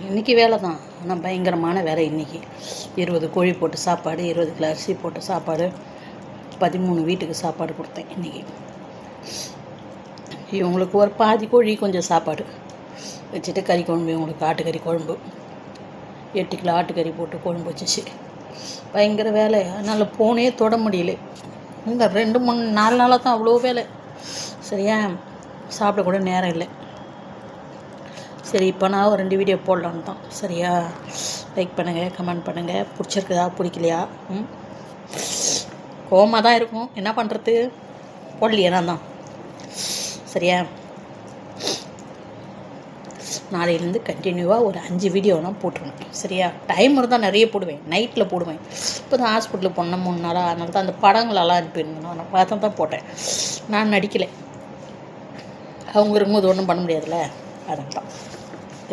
இன்றைக்கி வேலை தான், ஆனால் பயங்கரமான வேலை இன்றைக்கி. 20 கோழி போட்டு சாப்பாடு, 20 கிலோ அரிசி போட்டு சாப்பாடு, 13 வீட்டுக்கு சாப்பாடு கொடுத்தேன் இன்றைக்கி. இவங்களுக்கு ஒரு பாதி கோழி கொஞ்சம் சாப்பாடு வச்சுட்டு கறி குழம்பு, இவங்களுக்கு ஆட்டுக்கறி குழம்பு, 8 கிலோ ஆட்டுக்கறி போட்டு குழம்பு வச்சிச்சு. பயங்கர வேலை, அதனால் போனே தொட முடியல. இந்த 2-3-4 நாளாக தான் அவ்வளோ வேலை. சரியா, சாப்பிடக்கூட நேரம் இல்லை. சரி, இப்போ நான் ஒரு 2 வீடியோ போடலான்னு தான். சரியா, லைக் பண்ணுங்கள், கமெண்ட் பண்ணுங்கள். பிடிச்சிருக்குதா பிடிக்கலையா? கோவமாக தான் இருக்கும், என்ன பண்ணுறது, போடலையே நான் தான். சரியா, நாளையிலேருந்து கண்டினியூவாக ஒரு 5 வீடியோலாம் போட்டுருவேன். சரியா, டைம் இருந்தால் நிறைய போடுவேன், நைட்டில் போடுவேன். இப்போ தான் ஹாஸ்பிட்டலுக்கு போனேன் 3 நாளாக, அதனால தான் அந்த படங்களெல்லாம் அனுப்பியிருந்தேன். நான் பார்த்து தான் போட்டேன், நான் நடிக்கலை. அவங்க இருக்கும்போது ஒன்றும் பண்ண முடியாதுல்ல, அதனால தான்.